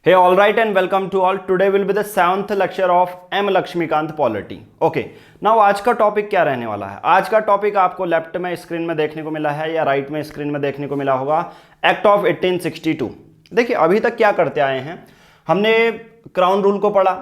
Hey, all right, and welcome to all. Today will be the 7th lecture of M Laxmikant polity. Okay, now आज का topic क्या रहने वाला है? आज का टॉपिक आपको लेफ्ट में स्क्रीन में देखने को मिला है या राइट में स्क्रीन में देखने को मिला होगा, एक्ट ऑफ 1862। देखिए, अभी तक क्या करते आए हैं, हमने क्राउन रूल को पढ़ा,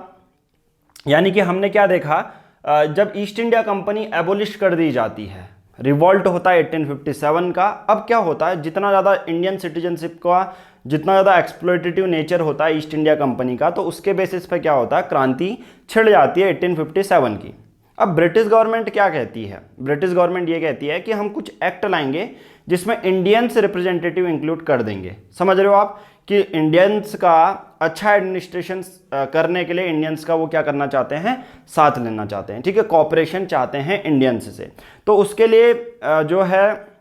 यानी कि हमने क्या देखा, जब ईस्ट इंडिया कंपनी एबोलिश कर दी जाती है, रिवॉल्ट होता है 1857 का। अब क्या होता है, जितना ज़्यादा इंडियन सिटीजनशिप का जितना ज़्यादा एक्सप्लॉयटेटिव नेचर होता है ईस्ट इंडिया कंपनी का, तो उसके बेसिस पे क्या होता है, क्रांति छिड़ जाती है 1857 की। अब ब्रिटिश गवर्नमेंट क्या कहती है, ब्रिटिश गवर्नमेंट ये कहती है कि हम कुछ एक्ट लाएंगे जिसमें इंडियंस रिप्रेजेंटेटिव इंक्लूड कर देंगे। समझ रहे हो आप कि इंडियंस का अच्छा एडमिनिस्ट्रेशन करने के लिए इंडियंस का वो क्या करना चाहते हैं, साथ लेना चाहते हैं, ठीक है, कॉपरेशन चाहते हैं इंडियंस से। तो उसके लिए जो है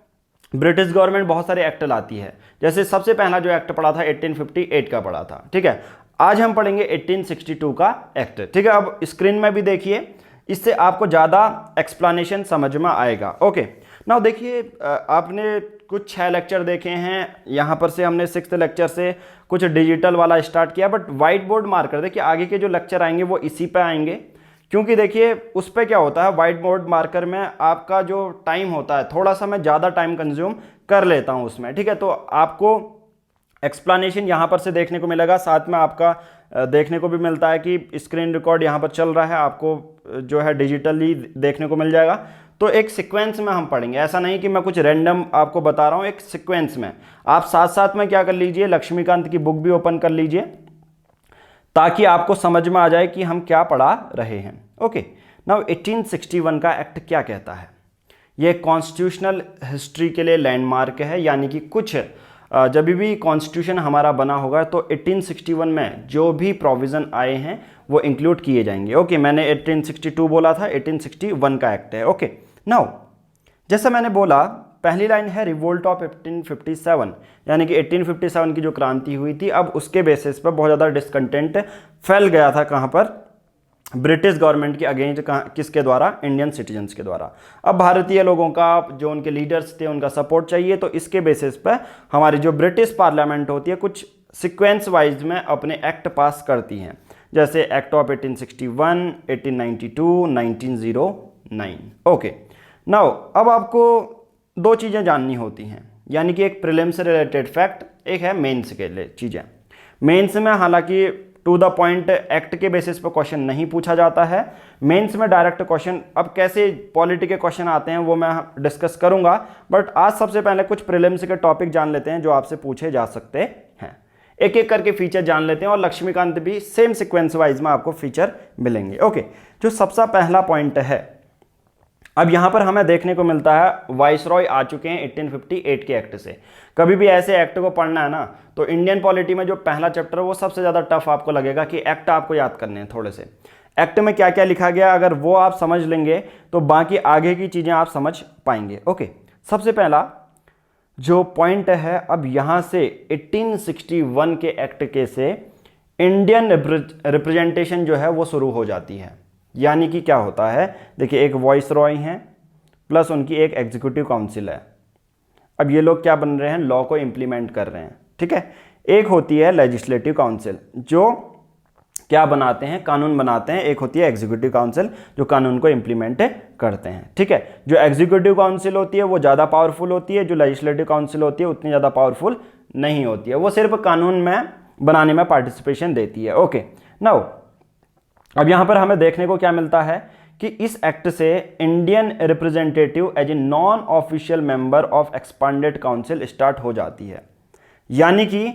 ब्रिटिश गवर्नमेंट बहुत सारे एक्ट लाती है। जैसे सबसे पहला जो एक्ट पढ़ा था 1858 का पढ़ा था, ठीक है। आज हम पढ़ेंगे 1862 का एक्ट, ठीक है। अब स्क्रीन में भी देखिए, इससे आपको ज़्यादा एक्सप्लेनेशन समझ में आएगा। ओके, नाउ देखिए, आपने कुछ 6 लेक्चर देखे हैं, यहाँ पर से हमने 6th लेक्चर से कुछ डिजिटल वाला स्टार्ट किया, बट वाइट बोर्ड मार्कर देखिए आगे के जो लेक्चर आएंगे वो इसी पे आएंगे, क्योंकि देखिए उस पर क्या होता है, वाइट बोर्ड मार्कर में आपका जो टाइम होता है थोड़ा सा मैं ज़्यादा टाइम कंज्यूम कर लेता हूँ उसमें, ठीक है। तो आपको एक्सप्लेनेशन यहाँ पर से देखने को मिलेगा, साथ में आपका देखने को भी मिलता है कि स्क्रीन रिकॉर्ड यहाँ पर चल रहा है, आपको जो है डिजिटली देखने को मिल जाएगा। तो एक सीक्वेंस में हम पढ़ेंगे, ऐसा नहीं कि मैं कुछ रैंडम आपको बता रहा हूँ, एक सीक्वेंस में आप साथ साथ में क्या कर लीजिए, लक्ष्मीकांत की बुक भी ओपन कर लीजिए ताकि आपको समझ में आ जाए कि हम क्या पढ़ा रहे हैं। ओके, नाउ 1861 का एक्ट क्या कहता है, ये कॉन्स्टिट्यूशनल हिस्ट्री के लिए लैंडमार्क है, यानी कि कुछ जब भी कॉन्स्टिट्यूशन हमारा बना होगा तो 1861 में जो भी प्रोविज़न आए हैं वो इंक्लूड किए जाएंगे। ओके, मैंने 1862 बोला था, 1861 का एक्ट है। ओके, नाउ जैसा मैंने बोला, पहली लाइन है रिवोल्ट ऑफ 1857, यानी कि 1857 की जो क्रांति हुई थी, अब उसके बेसिस पर बहुत ज़्यादा डिसकंटेंट फैल गया था, कहाँ पर, ब्रिटिश गवर्नमेंट के अगेंस्ट, किसके द्वारा, इंडियन सिटीजन्स के द्वारा। अब भारतीय लोगों का, जो उनके लीडर्स थे, उनका सपोर्ट चाहिए, तो इसके बेसिस पर हमारी जो ब्रिटिश पार्लियामेंट होती है कुछ सीक्वेंस वाइज में अपने एक्ट पास करती हैं, जैसे एक्ट ऑफ 1861, 1892, 1909। ओके, नाउ अब आपको 2 चीज़ें जाननी होती हैं, यानी कि एक प्रीलिम्स से रिलेटेड फैक्ट, एक है मेंस के लिए चीज़ें। मेंस में हालांकि टू द पॉइंट एक्ट के बेसिस पर क्वेश्चन नहीं पूछा जाता है, मेंस में डायरेक्ट क्वेश्चन, अब कैसे पॉलिटी के क्वेश्चन आते हैं वो मैं डिस्कस करूंगा, बट आज सबसे पहले कुछ प्रीलिम्स के टॉपिक जान लेते हैं जो आपसे पूछे जा सकते हैं। एक एक करके फीचर जान लेते हैं, और लक्ष्मीकांत भी सेम सिक्वेंस वाइज में आपको फीचर मिलेंगे। ओके, जो सबसे पहला पॉइंट है, अब यहाँ पर हमें देखने को मिलता है वाइसरॉय आ चुके हैं 1858 के एक्ट से। कभी भी ऐसे एक्ट को पढ़ना है ना, तो इंडियन पॉलिटी में जो पहला चैप्टर है वो सबसे ज़्यादा टफ आपको लगेगा कि एक्ट आपको याद करने हैं थोड़े से। एक्ट में क्या क्या लिखा गया, अगर वो आप समझ लेंगे तो बाकी आगे की चीज़ें आप समझ पाएंगे। ओके, सबसे पहला जो पॉइंट है, अब यहाँ से 1861 के एक्ट के से इंडियन रिप्रेजेंटेशन जो है वो शुरू हो जाती है। यानी कि क्या होता है, देखिए एक वॉइस रॉय हैं प्लस उनकी एक एग्जीक्यूटिव काउंसिल है। अब ये लोग क्या बन रहे हैं, लॉ को इम्प्लीमेंट कर रहे हैं, ठीक है। एक होती है लेजिस्लेटिव काउंसिल जो क्या बनाते हैं, कानून बनाते हैं, एक होती है एग्जीक्यूटिव काउंसिल जो कानून को इम्प्लीमेंट करते हैं, ठीक है। जो एग्जीक्यूटिव काउंसिल होती है वो ज़्यादा पावरफुल होती है, जो लेजिस्लेटिव काउंसिल होती है उतनी ज़्यादा पावरफुल नहीं होती है, वो सिर्फ कानून में बनाने में पार्टिसिपेशन देती है। ओके, नाउ अब यहाँ पर हमें देखने को क्या मिलता है कि इस एक्ट से Indian representative as a non official member of expanded council start हो जाती है। यानी कि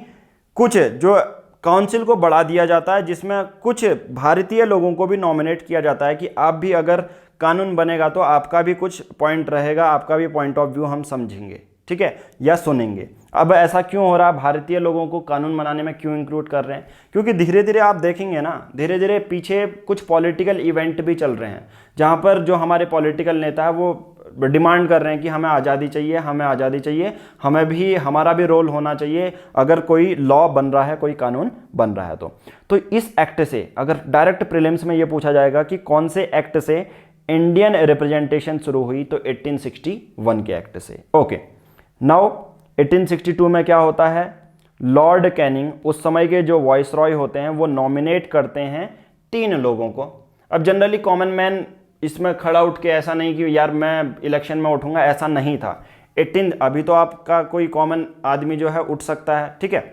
कुछ जो काउंसिल को बढ़ा दिया जाता है, जिसमें कुछ भारतीय लोगों को भी नॉमिनेट किया जाता है कि आप भी अगर कानून बनेगा तो आपका भी कुछ पॉइंट रहेगा, आपका भी पॉइंट ऑफ व्यू हम समझेंगे, ठीक है, या सुनेंगे। अब ऐसा क्यों हो रहा है, भारतीय लोगों को कानून बनाने में क्यों इंक्लूड कर रहे हैं, क्योंकि धीरे धीरे आप देखेंगे ना, धीरे धीरे पीछे कुछ पॉलिटिकल इवेंट भी चल रहे हैं, जहां पर जो हमारे पॉलिटिकल नेता है वो डिमांड कर रहे हैं कि हमें आज़ादी चाहिए, हमें आज़ादी चाहिए, हमें भी, हमारा भी रोल होना चाहिए अगर कोई लॉ बन रहा है, कोई कानून बन रहा है। तो इस एक्ट से अगर डायरेक्ट प्रीलिम्स में ये पूछा जाएगा कि कौन से एक्ट से इंडियन रिप्रेजेंटेशन शुरू हुई, तो 1861 के एक्ट से। ओके, नाउ 1862 में क्या होता है, लॉर्ड कैनिंग, उस समय के जो वॉइस रॉय होते हैं, वो नॉमिनेट करते हैं 3 लोगों को। अब जनरली कॉमन मैन इसमें खड़ा उठ के ऐसा नहीं कि यार मैं इलेक्शन में उठूंगा, ऐसा नहीं था। 18 अभी तो आपका कोई कॉमन आदमी जो है उठ सकता है, ठीक है,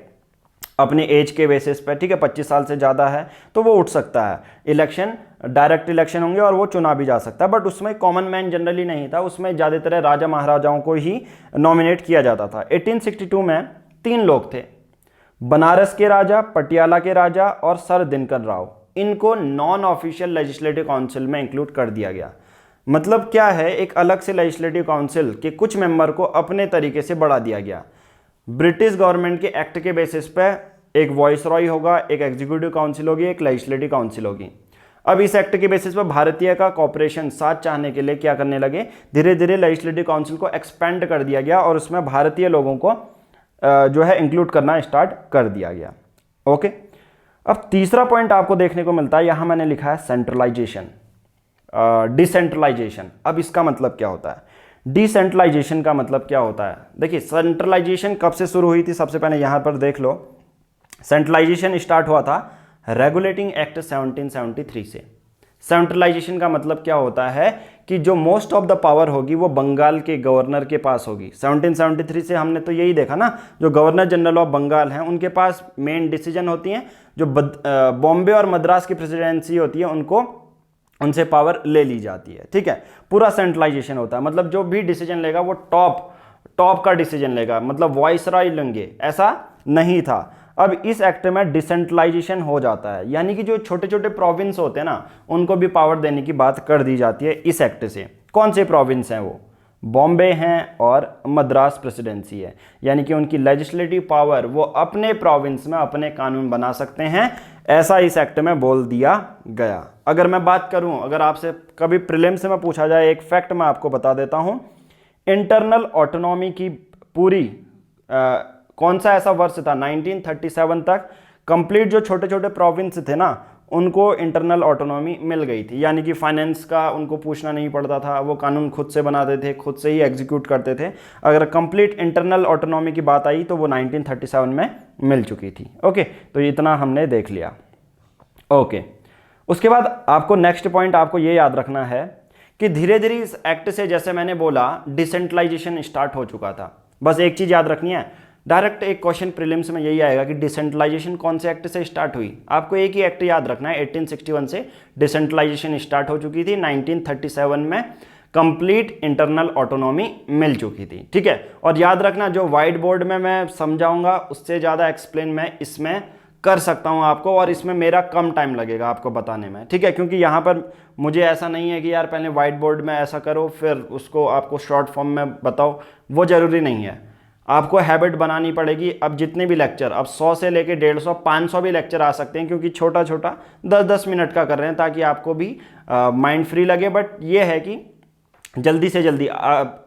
अपने एज के बेसिस पे, ठीक है, 25 साल से ज़्यादा है तो वो उठ सकता है। इलेक्शन डायरेक्ट इलेक्शन होंगे और वो चुना भी जा सकता है, बट उसमें कॉमन मैन जनरली नहीं था, उसमें ज़्यादातर राजा महाराजाओं को ही नॉमिनेट किया जाता था। 1862 में 3 लोग थे, बनारस के राजा, पटियाला के राजा और सर दिनकर राव। इनको नॉन ऑफिशियल लेजिस्लेटिव काउंसिल में इंक्लूड कर दिया गया। मतलब क्या है, एक अलग से लेजिस्लेटिव काउंसिल के कुछ मेंबर को अपने तरीके से बढ़ा दिया गया। ब्रिटिश गवर्नमेंट के एक्ट के बेसिस पे एक वॉइस रॉय होगा, एक एग्जीक्यूटिव काउंसिल होगी, एक लेजिस्लेटिव काउंसिल होगी। अब इस एक्ट के बेसिस पे भारतीय का कॉपरेशन साथ चाहने के लिए क्या करने लगे, धीरे धीरे लेजिस्लेटिव काउंसिल को एक्सपेंड कर दिया गया और उसमें भारतीय लोगों को जो है इंक्लूड करना स्टार्ट कर दिया गया। ओके, अब तीसरा पॉइंट आपको देखने को मिलता है, यहां मैंने लिखा है सेंट्रलाइजेशन, डिसेंट्रलाइजेशन। अब इसका मतलब क्या होता है, डिसेंट्रलाइजेशन का मतलब क्या होता है? देखिए, सेंट्रलाइजेशन कब से शुरू हुई थी, सबसे पहले यहां पर देख लो। सेंट्रलाइजेशन स्टार्ट हुआ था रेगुलेटिंग एक्ट 1773 से। सेंट्रलाइजेशन का मतलब क्या होता है कि जो मोस्ट ऑफ द पावर होगी वो बंगाल के गवर्नर के पास होगी। 1773 से हमने तो यही देखा ना, जो गवर्नर जनरल ऑफ बंगाल हैं उनके पास मेन डिसीजन होती हैं, जो बॉम्बे और मद्रास की प्रेसिडेंसी होती है उनको उनसे पावर ले ली जाती है, ठीक है। पूरा सेंट्रलाइजेशन होता है, मतलब जो भी डिसीजन लेगा वो टॉप का डिसीजन लेगा, मतलब वॉइस राय लेंगे, ऐसा नहीं था। अब इस एक्ट में डिसेंट्रलाइजेशन हो जाता है, यानी कि जो छोटे छोटे प्रोविंस होते हैं ना उनको भी पावर देने की बात कर दी जाती है इस एक्ट से। कौन से प्रोविंस हैं वो? बॉम्बे हैं और मद्रास प्रेसिडेंसी है, यानी कि उनकी लेजिस्लेटिव पावर वो अपने प्रोविंस में अपने कानून बना सकते हैं, ऐसा इस एक्ट में बोल दिया गया। अगर मैं बात करूं, अगर आपसे कभी प्रीलिम्स में पूछा जाए, एक फैक्ट मैं आपको बता देता हूं, इंटरनल ऑटोनॉमी की पूरी कौन सा ऐसा वर्ष था 1937 तक कंप्लीट जो छोटे छोटे प्रोविंस थे ना उनको इंटरनल ऑटोनॉमी मिल गई थी, यानी कि फाइनेंस का उनको पूछना नहीं पड़ता था, वो कानून खुद से बनाते थे, खुद से ही एग्जीक्यूट करते थे। अगर कंप्लीट इंटरनल ऑटोनॉमी की बात आई तो वो 1937 में मिल चुकी थी। ओके, तो इतना हमने देख लिया। ओके, उसके बाद आपको नेक्स्ट पॉइंट आपको ये याद रखना है कि धीरे धीरे इस एक्ट से, जैसे मैंने बोला, डिसेंट्रलाइजेशन स्टार्ट हो चुका था। बस एक चीज़ याद रखनी है, डायरेक्ट एक क्वेश्चन प्रीलिम्स में यही आएगा कि डिसेंट्रलाइजेशन कौन से एक्ट से स्टार्ट हुई। आपको एक ही एक्ट याद रखना है, 1861 से डिसेंट्रलाइजेशन स्टार्ट हो चुकी थी, 1937 में कंप्लीट इंटरनल ऑटोनॉमी मिल चुकी थी, ठीक है। और याद रखना, जो व्हाइट बोर्ड में मैं समझाऊंगा उससे ज़्यादा एक्सप्लेन मैं इसमें कर सकता हूं आपको, और इसमें मेरा कम टाइम लगेगा आपको बताने में, ठीक है, क्योंकि यहाँ पर मुझे ऐसा नहीं है कि यार पहले व्हाइट बोर्ड में ऐसा करो फिर उसको आपको शॉर्ट फॉर्म में बताओ, वो ज़रूरी नहीं है। आपको हैबिट बनानी पड़ेगी। अब जितने भी लेक्चर, अब 100 से लेके 150 500 भी लेक्चर आ सकते हैं, क्योंकि छोटा छोटा 10-10 मिनट का कर रहे हैं ताकि आपको भी माइंड फ्री लगे। बट ये है कि जल्दी से जल्दी,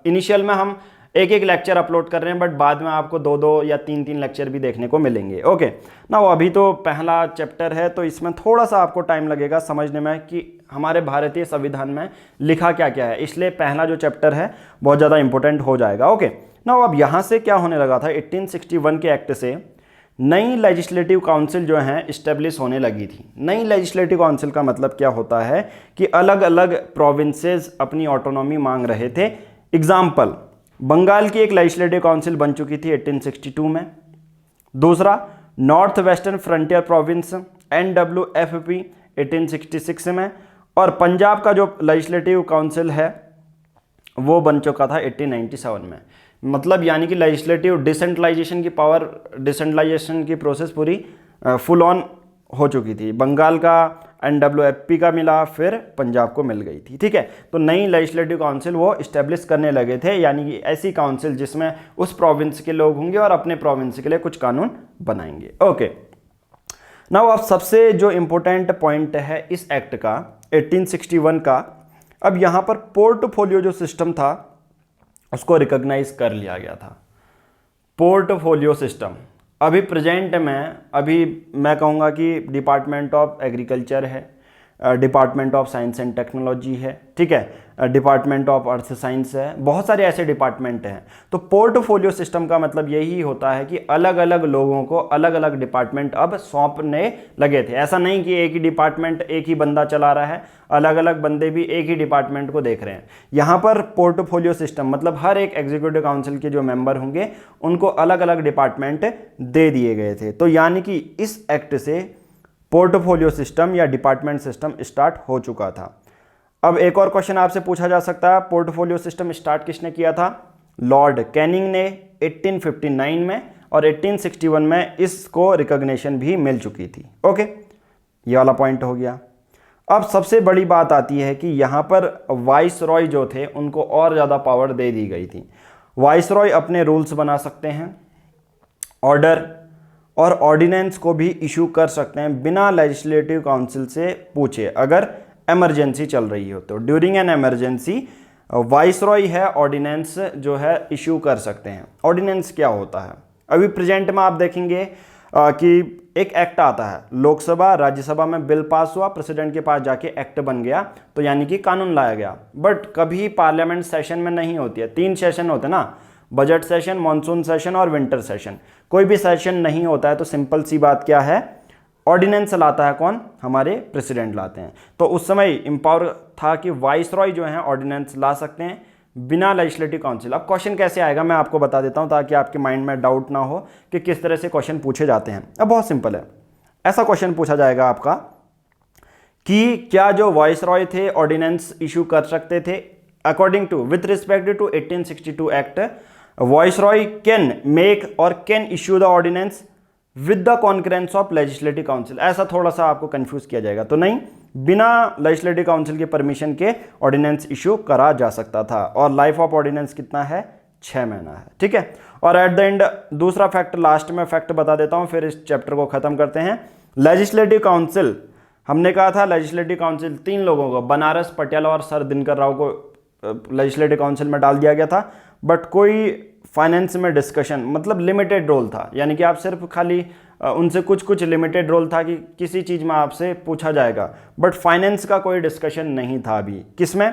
इनिशियल में हम एक एक लेक्चर अपलोड कर रहे हैं, बट बाद में आपको 2-2 या 3-3 लेक्चर भी देखने को मिलेंगे। ओके ना, वो अभी तो पहला चैप्टर है तो इसमें थोड़ा सा आपको टाइम लगेगा समझने में कि हमारे भारतीय संविधान में लिखा क्या क्या है, इसलिए पहला जो चैप्टर है बहुत ज़्यादा इंपॉर्टेंट हो जाएगा। ओके ना, अब यहाँ से क्या होने लगा था, 1861 के एक्ट से नई लेजिस्लेटिव काउंसिल जो हैं इस्टेब्लिश होने लगी थी। नई लेजिस्लेटिव काउंसिल का मतलब क्या होता है कि अलग अलग प्रोविंसेस अपनी ऑटोनॉमी मांग रहे थे। एग्जाम्पल, बंगाल की एक लेजिस्लेटिव काउंसिल बन चुकी थी 1862 में। दूसरा, north western frontier province NWFP 1866 में, और पंजाब का जो लेजिस्लेटिव काउंसिल है वो बन चुका था 1897 में। मतलब यानी कि लेजिस्लेटिव डिसेंट्रलाइजेशन की पावर, डिसेंट्रलाइजेशन की प्रोसेस पूरी फुल ऑन हो चुकी थी। बंगाल का NWFP का मिला, फिर पंजाब को मिल गई थी, ठीक है। तो नई लेजिस्लेटिव काउंसिल वो इस्टेब्लिश करने लगे थे, यानी कि ऐसी काउंसिल जिसमें उस प्रोविंस के लोग होंगे और अपने प्रोविंस के लिए कुछ कानून बनाएंगे। ओके, नाउ अब सबसे जो इम्पोर्टेंट पॉइंट है इस एक्ट का 1861 का, अब यहाँ पर पोर्टफोलियो जो सिस्टम था उसको रिकॉग्नाइज कर लिया गया था। पोर्टफोलियो सिस्टम अभी प्रेजेंट में, अभी मैं कहूँगा कि डिपार्टमेंट ऑफ एग्रीकल्चर है, department of science and technology है, ठीक है, डिपार्टमेंट ऑफ अर्थ साइंस है, बहुत सारे ऐसे डिपार्टमेंट हैं। तो पोर्टफोलियो सिस्टम का मतलब यही होता है कि अलग अलग लोगों को अलग अलग डिपार्टमेंट अब सौंपने लगे थे। ऐसा नहीं कि एक ही डिपार्टमेंट एक ही बंदा चला रहा है, अलग अलग बंदे भी एक ही डिपार्टमेंट को देख रहे हैं। यहाँ पर पोर्टफोलियो सिस्टम मतलब हर एक एग्जीक्यूटिव काउंसिल के जो मेंबर होंगे उनको अलग अलग डिपार्टमेंट दे दिए गए थे। तो यानी कि इस एक्ट से पोर्टफोलियो सिस्टम या डिपार्टमेंट सिस्टम स्टार्ट हो चुका था। अब एक और क्वेश्चन आपसे पूछा जा सकता है, पोर्टफोलियो सिस्टम स्टार्ट किसने किया था? लॉर्ड कैनिंग ने 1859 में, और 1861 में इसको रिकॉग्निशन भी मिल चुकी थी। ओके, ये वाला पॉइंट हो गया। अब सबसे बड़ी बात आती है कि यहाँ पर वाइस रॉय जो थे उनको और ज़्यादा पावर दे दी गई थी। वाइस रॉय अपने रूल्स बना सकते हैं, ऑर्डर और ऑर्डिनेंस को भी इशू कर सकते हैं बिना लेजिस्लेटिव काउंसिल से पूछे, अगर इमरजेंसी चल रही हो तो। During an emergency vice Roy है ऑर्डिनेंस जो है इशू कर सकते हैं। ऑर्डिनेंस क्या होता है? अभी प्रेजेंट में आप देखेंगे कि एक एक्ट आता है, लोकसभा राज्यसभा में बिल पास हुआ, प्रेसिडेंट के पास जाके एक्ट बन गया, तो यानी कि कानून लाया गया। बट कभी पार्लियामेंट सेशन में नहीं होती है। 3 सेशन होते हैं ना, बजट सेशन, मॉनसून सेशन और विंटर सेशन। कोई भी सेशन नहीं होता है तो सिंपल सी बात क्या है, ऑर्डिनेंस लाता है कौन? हमारे प्रेसिडेंट लाते हैं। तो उस समय इंपावर था कि वाइस रॉय जो है ऑर्डिनेंस ला सकते हैं बिना लेजिस्लेटिव काउंसिल। अब क्वेश्चन कैसे आएगा मैं आपको बता देता हूं ताकि आपके माइंड में डाउट ना हो कि किस तरह से क्वेश्चन पूछे जाते हैं। अब बहुत सिंपल है, ऐसा क्वेश्चन पूछा जाएगा आपका कि क्या जो वाइस रॉय थे ऑर्डिनेंस इशू कर सकते थे? According to with respect to 1862 act, viceroy can make और can issue the ordinance with the concurrence of legislative council. ऐसा थोड़ा सा आपको कंफ्यूज किया जाएगा, तो नहीं, बिना लेजिस्लेटिव काउंसिल के परमिशन के ऑर्डिनेंस इशू करा जा सकता था। और लाइफ ऑफ ऑर्डिनेंस कितना है? 6 महीना है, ठीक है। और एट द एंड दूसरा फैक्ट, लास्ट में फैक्ट बता देता हूं, फिर इस चैप्टर को खत्म करते हैं। लेजिस्लेटिव काउंसिल, हमने कहा था लेजिस्लेटिव काउंसिल 3 लोगों को, बनारस, पटियाला और सर दिनकर राव को लेजिस्लेटिव काउंसिल में डाल दिया गया था। बट कोई फाइनेंस में डिस्कशन, मतलब लिमिटेड रोल था, यानी कि आप सिर्फ खाली उनसे कुछ लिमिटेड रोल था कि किसी चीज़ में आपसे पूछा जाएगा, बट फाइनेंस का कोई डिस्कशन नहीं था अभी। किसमें?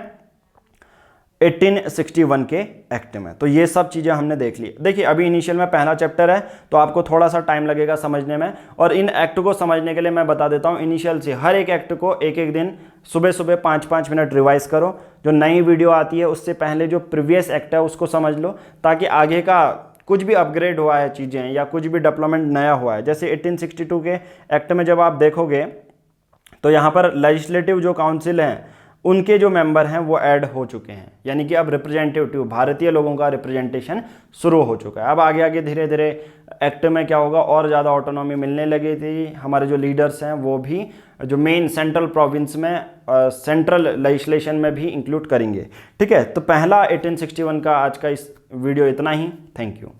1861 के एक्ट में। तो ये सब चीज़ें हमने देख ली। देखिए अभी इनिशियल में पहला चैप्टर है तो आपको थोड़ा सा टाइम लगेगा समझने में, और इन एक्ट को समझने के लिए मैं बता देता हूँ इनिशियल से हर एक एक्ट को एक एक दिन सुबह सुबह 5-5 मिनट रिवाइज करो। जो नई वीडियो आती है उससे पहले जो प्रीवियस एक्ट है उसको समझ लो, ताकि आगे का कुछ भी अपग्रेड हुआ है चीज़ें या कुछ भी डेवलपमेंट नया हुआ है, जैसे 1862 के एक्ट में जब आप देखोगे तो यहाँ पर लेजिस्लेटिव जो काउंसिल हैं उनके जो मेंबर हैं वो ऐड हो चुके हैं, यानी कि अब रिप्रेजेंटेटिव भारतीय लोगों का रिप्रेजेंटेशन शुरू हो चुका है। अब आगे आगे धीरे धीरे एक्ट में क्या होगा, और ज़्यादा ऑटोनॉमी मिलने लगी थी। हमारे जो लीडर्स हैं वो भी जो मेन सेंट्रल प्रोविंस में सेंट्रल लेजिस्लेशन में भी इंक्लूड करेंगे, ठीक है। तो पहला 1861 का आज का इस वीडियो इतना ही। Thank you.